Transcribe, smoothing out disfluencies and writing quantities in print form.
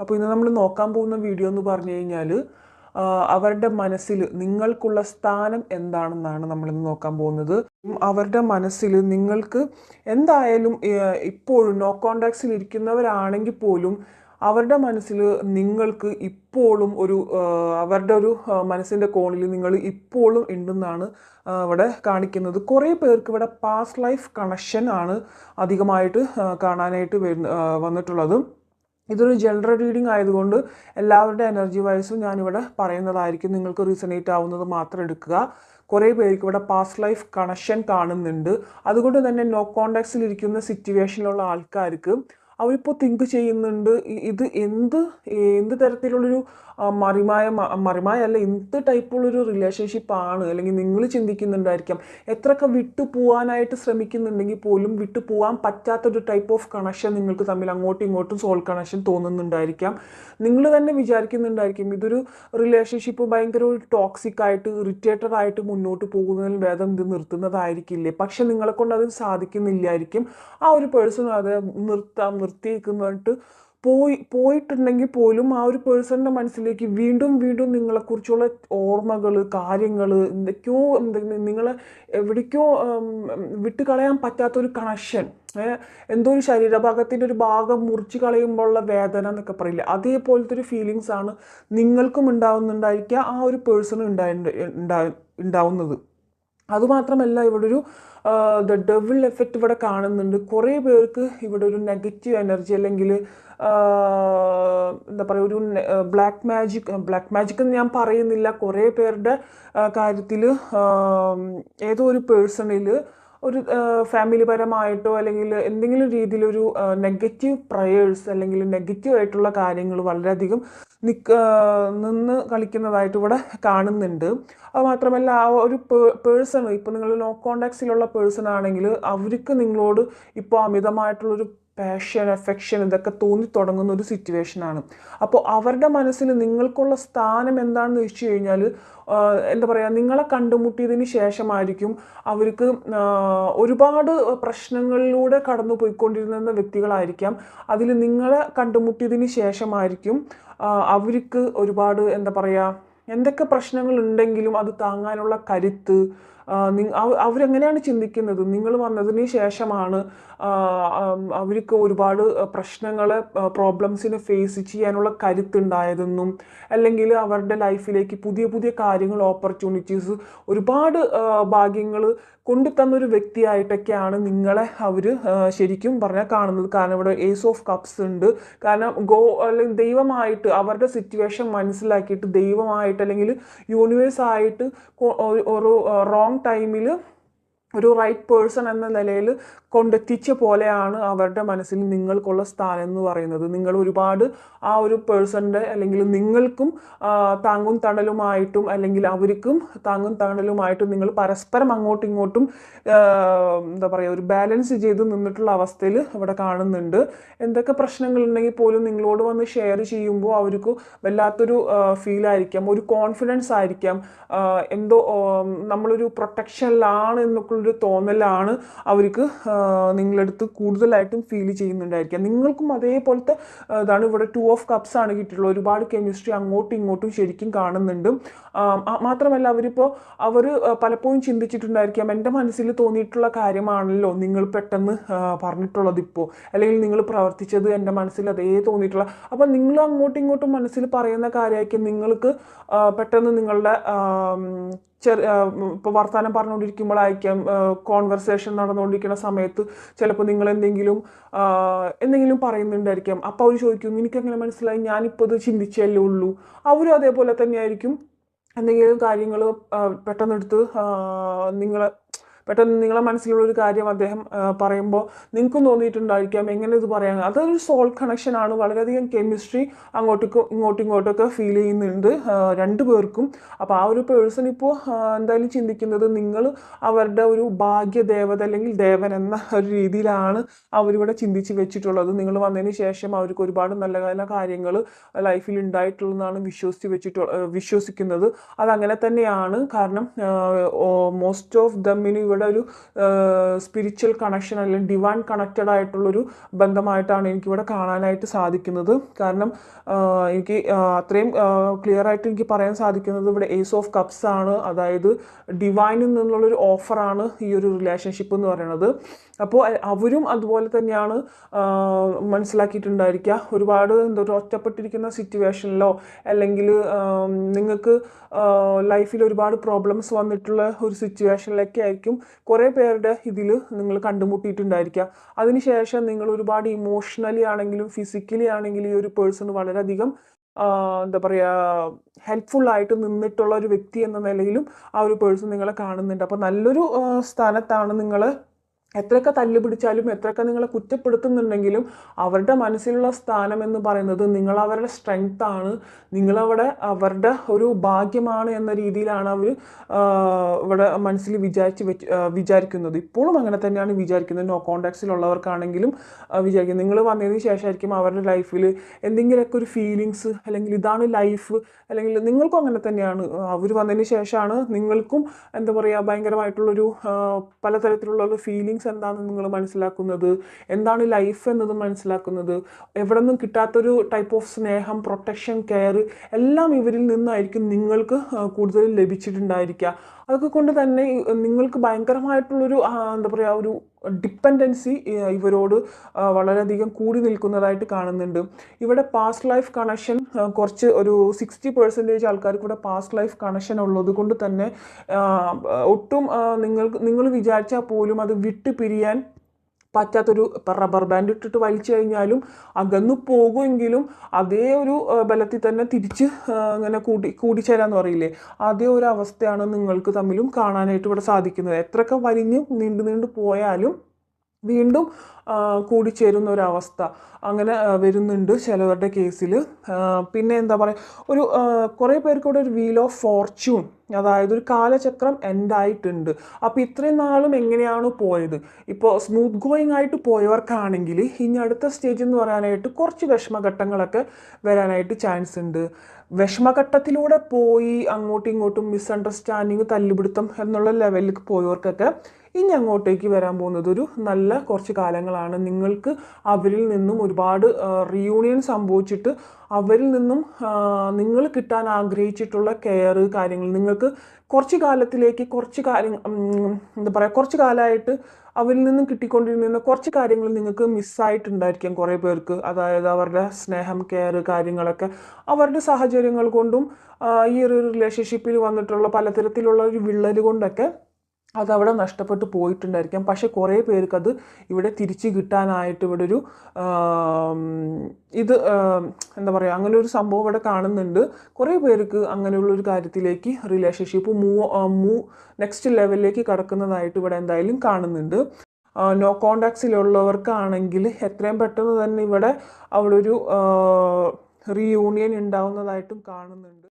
അപ്പോൾ ഇന്ന് നമ്മൾ നോക്കാൻ പോകുന്ന വീഡിയോ എന്ന് പറഞ്ഞു കഴിഞ്ഞാൽ അവരുടെ മനസ്സിൽ നിങ്ങൾക്കുള്ള സ്ഥാനം എന്താണെന്നാണ് നമ്മളിന്ന് നോക്കാൻ പോകുന്നത്. അവരുടെ മനസ്സിൽ നിങ്ങൾക്ക് എന്തായാലും ഇപ്പോഴും നോ കോണ്ടാക്ട്സിൽ ഇരിക്കുന്നവരാണെങ്കിൽ പോലും അവരുടെ മനസ്സിൽ നിങ്ങൾക്ക് ഇപ്പോഴും ഒരു അവരുടെ ഒരു മനസ്സിൻ്റെ കോണിൽ നിങ്ങൾ ഇപ്പോഴും ഉണ്ടെന്നാണ് ഇവിടെ കാണിക്കുന്നത്. കുറേ പേർക്ക് ഇവിടെ പാസ്റ്റ് ലൈഫ് കണക്ഷൻ ആണ് അധികമായിട്ട് കാണാനായിട്ട് വന്നിട്ടുള്ളത്. ഇതൊരു ജനറൽ റീഡിംഗ് ആയതുകൊണ്ട് എല്ലാവരുടെ എനർജി വൈസും ഞാനിവിടെ പറയുന്നതായിരിക്കും. നിങ്ങൾക്ക് റീസണേറ്റ് ആവുന്നത് മാത്രം എടുക്കുക. കുറേ പേർക്ക് ഇവിടെ പാസ്റ്റ് ലൈഫ് കണക്ഷൻ കാണുന്നുണ്ട്. അതുകൊണ്ട് തന്നെ നോ കോണ്ടാക്ട്സിൽ ഇരിക്കുന്ന സിറ്റുവേഷനിലുള്ള ആൾക്കാർക്ക് അവരിപ്പോൾ തിങ്ക് ചെയ്യുന്നുണ്ട്, ഇത് എന്ത് തരത്തിലുള്ളൊരു മറിമായല്ല, എന്ത് ടൈപ്പുള്ളൊരു റിലേഷൻഷിപ്പാണ്, അല്ലെങ്കിൽ നിങ്ങൾ ചിന്തിക്കുന്നുണ്ടായിരിക്കാം എത്രയൊക്കെ വിട്ടു പോകാനായിട്ട് ശ്രമിക്കുന്നുണ്ടെങ്കിൽ പോലും വിട്ടു പോകാൻ പറ്റാത്തൊരു ടൈപ്പ് ഓഫ് കണക്ഷൻ നിങ്ങൾക്ക് തമ്മിൽ അങ്ങോട്ടും ഇങ്ങോട്ടും സോൾ കണക്ഷൻ തോന്നുന്നുണ്ടായിരിക്കാം. നിങ്ങൾ തന്നെ വിചാരിക്കുന്നുണ്ടായിരിക്കും ഇതൊരു റിലേഷൻഷിപ്പ് ഭയങ്കര ഒരു ടോക്സിക് ആയിട്ട് ഇറിറ്റേറ്റഡ് ആയിട്ട് മുന്നോട്ട് പോകുന്നതിൽ ഭേദം ഇത് നിർത്തുന്നതായിരിക്കില്ലേ. പക്ഷെ നിങ്ങളെ കൊണ്ട് അത് സാധിക്കുന്നില്ലായിരിക്കും. ആ ഒരു പേഴ്സൺ അത് നിർത്തിയിരിക്കുന്നതായിട്ട് പോയിട്ടുണ്ടെങ്കിൽ പോലും ആ ഒരു പേഴ്സണിൻ്റെ മനസ്സിലേക്ക് വീണ്ടും വീണ്ടും നിങ്ങളെക്കുറിച്ചുള്ള ഓർമ്മകൾ, കാര്യങ്ങൾ, എന്തൊക്കെയോ നിങ്ങളെ എവിടേക്കോ വിട്ടുകളയാൻ പറ്റാത്തൊരു കണക്ഷൻ, എന്തോ ഒരു ശരീരഭാഗത്തിൻ്റെ ഒരു ഭാഗം മുറിച്ച് കളയുമ്പോഴുള്ള വേദന എന്നൊക്കെ പറയില്ല, അതേപോലത്തെ ഒരു ഫീലിങ്സ് ആണ് നിങ്ങൾക്കും ഉണ്ടാവുന്നുണ്ടായിരിക്കുക, ആ ഒരു പേഴ്സണും ഉണ്ടാവുന്നത്. അതുമാത്രമല്ല, ഇവിടെ ഒരു ദ ഡെവിൾ എഫക്റ്റ് ഇവിടെ കാണുന്നുണ്ട്. കുറേ പേർക്ക് ഇവിടെ ഒരു നെഗറ്റീവ് എനർജി, അല്ലെങ്കിൽ എന്താ പറയുക, ഒരു ബ്ലാക്ക് മാജിക് എന്ന് ഞാൻ പറയുന്നില്ല. കുറേ പേരുടെ കാര്യത്തിൽ ഏതോ ഒരു പേഴ്സണിൽ ഒരു ഫാമിലി പരമായിട്ടോ അല്ലെങ്കിൽ എന്തെങ്കിലും രീതിയിലൊരു നെഗറ്റീവ് പ്രയേഴ്സ് അല്ലെങ്കിൽ നെഗറ്റീവ് ആയിട്ടുള്ള കാര്യങ്ങൾ വളരെയധികം നിന്ന് കളിക്കുന്നതായിട്ട് ഇവിടെ കാണുന്നുണ്ട്. അത് മാത്രമല്ല, ആ ഒരു പേഴ്സൺ, ഇപ്പോൾ നിങ്ങൾ നോ കോണ്ടാക്ട്സിലുള്ള പേഴ്സൺ ആണെങ്കിൽ അവർക്ക് നിങ്ങളോട് ഇപ്പോൾ അമിതമായിട്ടുള്ളൊരു പാഷൻ, എഫെക്ഷൻ ഇതൊക്കെ തോന്നി തുടങ്ങുന്ന ഒരു സിറ്റുവേഷനാണ്. അപ്പോൾ അവരുടെ മനസ്സിൽ നിങ്ങൾക്കുള്ള സ്ഥാനം എന്താണെന്ന് വെച്ച് കഴിഞ്ഞാൽ, എന്താ പറയുക, നിങ്ങളെ കണ്ടുമുട്ടിയതിന് ശേഷമായിരിക്കും അവർക്ക് ഒരുപാട് പ്രശ്നങ്ങളിലൂടെ കടന്നു പോയിക്കൊണ്ടിരുന്ന വ്യക്തികളായിരിക്കാം. അതിൽ നിങ്ങളെ കണ്ടുമുട്ടിയതിന് ശേഷമായിരിക്കും അവർക്ക് ഒരുപാട്, എന്താ പറയുക, എന്തൊക്കെ പ്രശ്നങ്ങൾ ഉണ്ടെങ്കിലും അത് താങ്ങാനുള്ള കരുത്ത്, അവരെങ്ങനെയാണ് ചിന്തിക്കുന്നത്, നിങ്ങൾ വന്നതിന് ശേഷമാണ് അവർക്ക് ഒരുപാട് പ്രശ്നങ്ങളെ, പ്രോബ്ലംസിനെ ഫേസ് ചെയ്യാനുള്ള കരുത്തുണ്ടായതെന്നും, അല്ലെങ്കിൽ അവരുടെ ലൈഫിലേക്ക് പുതിയ പുതിയ കാര്യങ്ങൾ, ഓപ്പർച്യൂണിറ്റീസ്, ഒരുപാട് ഭാഗ്യങ്ങൾ കൊണ്ടുതന്നൊരു വ്യക്തിയായിട്ടൊക്കെയാണ് നിങ്ങളെ അവർ ശരിക്കും പറഞ്ഞാൽ കാണുന്നത്. കാരണം ഇവിടെ ഏസ് ഓഫ് കപ്സ് ഉണ്ട്. കാരണം അല്ലെങ്കിൽ ദൈവമായിട്ട് അവരുടെ സിറ്റുവേഷൻ മനസ്സിലാക്കിയിട്ട് ദൈവമായിട്ട് അല്ലെങ്കിൽ യൂണിവേഴ്സായിട്ട് ഒരു റോങ് ടൈമിൽ ഒരു റൈറ്റ് പേഴ്സൺ എന്ന നിലയിൽ കൊണ്ടെത്തിച്ച പോലെയാണ് അവരുടെ മനസ്സിൽ നിങ്ങൾക്കുള്ള സ്ഥാനം എന്ന് പറയുന്നത്. നിങ്ങൾ ഒരുപാട് ആ ഒരു പേഴ്സണിൻ്റെ അല്ലെങ്കിൽ നിങ്ങൾക്കും താങ്ങും തണലുമായിട്ടും അല്ലെങ്കിൽ അവർക്കും താങ്ങും തണലുമായിട്ടും നിങ്ങൾ പരസ്പരം അങ്ങോട്ടും ഇങ്ങോട്ടും എന്താ പറയുക, ഒരു ബാലൻസ് ചെയ്ത് നിന്നിട്ടുള്ള അവസ്ഥയിൽ ഇവിടെ കാണുന്നുണ്ട്. എന്തൊക്കെ പ്രശ്നങ്ങളുണ്ടെങ്കിൽ പോലും നിങ്ങളോട് വന്ന് ഷെയർ ചെയ്യുമ്പോൾ അവർക്ക് വല്ലാത്തൊരു ഫീലായിരിക്കാം, ഒരു കോൺഫിഡൻസ് ആയിരിക്കാം, എന്തോ നമ്മളൊരു പ്രൊട്ടക്ഷനിലാണ് എന്നൊക്കെയുള്ളൊരു തോന്നലാണ് അവർക്ക് നിങ്ങളടുത്ത് കൂടുതലായിട്ടും ഫീൽ ചെയ്യുന്നുണ്ടായിരിക്കാം. നിങ്ങൾക്കും അതേപോലത്തെ ഇതാണ് ഇവിടെ 2 ഓഫ് കപ്സ് ആണ് കിട്ടിയിട്ടുള്ളത്. ഒരുപാട് കെമിസ്ട്രി അങ്ങോട്ടും ഇങ്ങോട്ടും ശരിക്കും കാണുന്നുണ്ട്. മാത്രമല്ല, അവർ പലപ്പോഴും ചിന്തിച്ചിട്ടുണ്ടായിരിക്കാം, എൻ്റെ മനസ്സിൽ തോന്നിയിട്ടുള്ള കാര്യമാണല്ലോ നിങ്ങൾ പെട്ടെന്ന് പറഞ്ഞിട്ടുള്ളത് ഇപ്പോൾ, അല്ലെങ്കിൽ നിങ്ങൾ പ്രവർത്തിച്ചത് എൻ്റെ മനസ്സിൽ അതേ തോന്നിയിട്ടുള്ള. അപ്പം നിങ്ങൾ അങ്ങോട്ടും ഇങ്ങോട്ടും മനസ്സിൽ പറയുന്ന കാര്യമായിരിക്കും നിങ്ങൾക്ക് പെട്ടെന്ന് നിങ്ങളുടെ ഇപ്പോൾ വർത്തമാനം പറഞ്ഞുകൊണ്ടിരിക്കുമ്പോഴായിരിക്കാം, കോൺവെർസേഷൻ നടന്നുകൊണ്ടിരിക്കുന്ന സമയത്ത് ചിലപ്പോൾ നിങ്ങൾ എന്തെങ്കിലും പറയുന്നുണ്ടായിരിക്കാം. അപ്പോൾ അവർ ചോദിക്കും, എനിക്കെങ്ങനെ മനസ്സിലായി, ഞാനിപ്പോൾ ഇത് ചിന്തിച്ചല്ലേ ഉള്ളൂ. അവരും അതേപോലെ തന്നെയായിരിക്കും എന്തെങ്കിലും കാര്യങ്ങൾ പെട്ടെന്നെടുത്ത് നിങ്ങളെ മനസ്സിലുള്ളൊരു കാര്യം അദ്ദേഹം പറയുമ്പോൾ നിങ്ങൾക്കും തോന്നിയിട്ടുണ്ടായിരിക്കാം എങ്ങനെ ഇത് പറയാൻ. അതൊരു സോൾ കണക്ഷനാണ്. വളരെയധികം കെമിസ്ട്രി ഇങ്ങോട്ടൊക്കെ ഫീൽ ചെയ്യുന്നുണ്ട് രണ്ടു പേർക്കും. അപ്പോൾ ആ ഒരു പേഴ്സൺ ഇപ്പോൾ എന്തായാലും ചിന്തിക്കുന്നത് നിങ്ങൾ അവരുടെ ഒരു ഭാഗ്യദേവത അല്ലെങ്കിൽ ദേവൻ എന്ന ഒരു രീതിയിലാണ് അവരിവിടെ ചിന്തിച്ച് വെച്ചിട്ടുള്ളത്. നിങ്ങൾ വന്നതിന് ശേഷം അവർക്ക് ഒരുപാട് നല്ല നല്ല കാര്യങ്ങൾ ലൈഫിൽ ഉണ്ടായിട്ടുള്ളതെന്നാണ് വിശ്വസിക്കുന്നത്. അതങ്ങനെ തന്നെയാണ്. കാരണം മോസ്റ്റ് ഓഫ് ദമ്മിന് ഇവിടെ ഒരു സ്പിരിച്വൽ കണക്ഷൻ അല്ലെങ്കിൽ ഡിവൈൻ കണക്റ്റഡ് ആയിട്ടുള്ളൊരു ബന്ധമായിട്ടാണ് എനിക്കിവിടെ കാണാനായിട്ട് സാധിക്കുന്നത്. കാരണം എനിക്ക് അത്രയും ക്ലിയർ ആയിട്ട് എനിക്ക് പറയാൻ സാധിക്കുന്നത് ഇവിടെ ഏസ് ഓഫ് കപ്സ് ആണ്. അതായത് ഡിവൈനിൽ നിന്നുള്ളൊരു ഓഫറാണ് ഈ ഒരു റിലേഷൻഷിപ്പ് എന്ന് പറയുന്നത്. അപ്പോൾ അവരും അതുപോലെ തന്നെയാണ് മനസ്സിലാക്കിയിട്ടുണ്ടായിരിക്കുക. ഒരുപാട് ഒരു ഒറ്റപ്പെട്ടിരിക്കുന്ന സിറ്റുവേഷനിലോ അല്ലെങ്കിൽ നിങ്ങൾക്ക് ലൈഫിൽ ഒരുപാട് പ്രോബ്ലംസ് വന്നിട്ടുള്ള ഒരു സിറ്റുവേഷനിലൊക്കെ ആയിരിക്കും കുറേ പേരുടെ ഇതിൽ നിങ്ങൾ കണ്ടുമുട്ടിയിട്ടുണ്ടായിരിക്കുക. അതിനുശേഷം നിങ്ങൾ ഒരുപാട് ഇമോഷണലി ആണെങ്കിലും ഫിസിക്കലി ആണെങ്കിലും ഈ ഒരു പേഴ്സൺ വളരെയധികം എന്താ പറയുക ഹെൽപ്ഫുള്ളായിട്ട് നിന്നിട്ടുള്ള ഒരു വ്യക്തി എന്ന നിലയിലും ആ ഒരു പേഴ്സൺ നിങ്ങളെ കാണുന്നുണ്ട്. അപ്പോൾ നല്ലൊരു സ്ഥാനത്താണ് നിങ്ങൾ. എത്രയൊക്കെ തല്ലുപിടിച്ചാലും എത്രയൊക്കെ നിങ്ങളെ കുറ്റപ്പെടുത്തുന്നുണ്ടെങ്കിലും അവരുടെ മനസ്സിലുള്ള സ്ഥാനം എന്ന് പറയുന്നത് നിങ്ങൾ അവരുടെ സ്ട്രെങ്ത് ആണ്, നിങ്ങളവിടെ അവരുടെ ഒരു ഭാഗ്യമാണ് എന്ന രീതിയിലാണ് അവർ ഇവിടെ മനസ്സിൽ വിചാരിക്കുന്നത്. ഇപ്പോഴും അങ്ങനെ തന്നെയാണ് വിചാരിക്കുന്നത്. നോ കോണ്ടാക്ട്സിലുള്ളവർക്കാണെങ്കിലും വിചാരിക്കുന്നത് നിങ്ങൾ വന്നതിന് ശേഷമായിരിക്കും അവരുടെ ലൈഫിൽ എന്തെങ്കിലുമൊക്കെ ഒരു ഫീലിങ്സ് അല്ലെങ്കിൽ ഇതാണ് ലൈഫ് അല്ലെങ്കിൽ നിങ്ങൾക്കും അങ്ങനെ തന്നെയാണ്. അവർ വന്നതിന് ശേഷമാണ് നിങ്ങൾക്കും എന്താ പറയുക ഭയങ്കരമായിട്ടുള്ളൊരു പലതരത്തിലുള്ള ഫീലിങ്സ് എന്താണെന്ന് നിങ്ങൾ മനസ്സിലാക്കുന്നത്, എന്താണ് ലൈഫ് എന്നത് മനസ്സിലാക്കുന്നത്. എവിടെ നിന്നും കിട്ടാത്തൊരു ടൈപ്പ് ഓഫ് സ്നേഹം, പ്രൊട്ടക്ഷൻ, കെയർ എല്ലാം ഇവരിൽ നിന്നായിരിക്കും നിങ്ങൾക്ക് കൂടുതൽ ലഭിച്ചിട്ടുണ്ടായിരിക്കുക. അതൊക്കെ കൊണ്ട് തന്നെ നിങ്ങൾക്ക് ഭയങ്കരമായിട്ടുള്ളൊരു എന്താ പറയുക ഒരു ഡിപ്പെൻഡൻസി ഇവരോട് വളരെയധികം കൂടി നിൽക്കുന്നതായിട്ട് കാണുന്നുണ്ട്. ഇവിടെ പാസ്റ്റ് ലൈഫ് കണക്ഷൻ കുറച്ച് ഒരു 60% ആൾക്കാർക്ക് ഇവിടെ പാസ്റ്റ് ലൈഫ് കണക്ഷൻ ഉള്ളത് കൊണ്ട് തന്നെ ഒട്ടും നിങ്ങൾ വിചാരിച്ചാൽ പോലും അത് വിട്ട് പിരിയാൻ പറ്റാത്തൊരു റബ്ബർ ബാൻഡ് ഇട്ടിട്ട് വലിച്ചു കഴിഞ്ഞാലും അകന്നു പോകുമെങ്കിലും അതേ ഒരു ബലത്തിൽ തന്നെ തിരിച്ച് അങ്ങനെ കൂടിച്ചേരാന്ന് പറയില്ലേ, അതേ ഒരു അവസ്ഥയാണ് നിങ്ങൾക്ക് തമ്മിലും കാണാനായിട്ട് ഇവിടെ സാധിക്കുന്നത്. എത്രയൊക്കെ വലിഞ്ഞ് നീണ്ടു പോയാലും വീണ്ടും കൂടിച്ചേരുന്ന ഒരവസ്ഥ അങ്ങനെ വരുന്നുണ്ട് ചിലവരുടെ കേസിൽ. പിന്നെ എന്താ പറയുക ഒരു കുറേ പേർക്കൂടെ ഒരു വീൽ ഓഫ് ഫോർച്യൂൺ, അതായത് ഒരു കാലചക്രം എൻഡായിട്ടുണ്ട്. അപ്പോൾ ഇത്രയും നാളും എങ്ങനെയാണ് പോയത്, ഇപ്പോൾ സ്മൂത്ത് ഗോയിങ് ആയിട്ട് പോയവർക്കാണെങ്കിൽ ഇനി അടുത്ത സ്റ്റേജ് എന്ന് പറയാനായിട്ട് കുറച്ച് വിഷമഘട്ടങ്ങളൊക്കെ വരാനായിട്ട് ചാൻസ് ഉണ്ട്. വിഷമഘട്ടത്തിലൂടെ പോയി അങ്ങോട്ടും ഇങ്ങോട്ടും മിസ്അണ്ടർസ്റ്റാൻഡിങ്, തല്ലുപിടുത്തം എന്നുള്ള ലെവലിൽ പോയവർക്കൊക്കെ ഇനി അങ്ങോട്ടേക്ക് വരാൻ പോകുന്നത് ഒരു നല്ല കുറച്ച് കാലങ്ങളാണ്. നിങ്ങൾക്ക് അവരിൽ നിന്നും ഒരുപാട് റീയൂണിയൻ സംഭവിച്ചിട്ട് അവരിൽ നിന്നും നിങ്ങൾ കിട്ടാൻ ആഗ്രഹിച്ചിട്ടുള്ള കെയർ കാര്യങ്ങൾ നിങ്ങൾക്ക് കുറച്ച് കാലത്തിലേക്ക് കുറച്ച് കാലമായിട്ട് അവരിൽ നിന്നും കിട്ടിക്കൊണ്ടിരുന്ന കുറച്ച് കാര്യങ്ങൾ നിങ്ങൾക്ക് മിസ്സായിട്ടുണ്ടായിരിക്കാം കുറേ പേർക്ക്. അതായത് അവരുടെ സ്നേഹം, കെയർ കാര്യങ്ങളൊക്കെ അവരുടെ സാഹചര്യങ്ങൾ കൊണ്ടും ഈ ഒരു റിലേഷൻഷിപ്പിൽ വന്നിട്ടുള്ള പലതരത്തിലുള്ള ഒരു വിള്ളൽ കൊണ്ടൊക്കെ അതവിടെ നഷ്ടപ്പെട്ടു പോയിട്ടുണ്ടായിരിക്കാം. പക്ഷെ കുറേ പേർക്ക് അത് ഇവിടെ തിരിച്ച് കിട്ടാനായിട്ട് ഇവിടെ ഒരു എന്താ പറയുക അങ്ങനെ ഒരു സംഭവം ഇവിടെ കാണുന്നുണ്ട്. കുറേ പേർക്ക് അങ്ങനെയുള്ളൊരു കാര്യത്തിലേക്ക് റിലേഷൻഷിപ്പ് നെക്സ്റ്റ് ലെവലിലേക്ക് കടക്കുന്നതായിട്ട് ഇവിടെ എന്തായാലും കാണുന്നുണ്ട്. നോ കോണ്ടാക്ട്സിലുള്ളവർക്കാണെങ്കിൽ എത്രയും പെട്ടെന്ന് തന്നെ ഇവിടെ അവിടെ ഒരു റീയൂണിയൻ ഉണ്ടാവുന്നതായിട്ടും കാണുന്നുണ്ട്.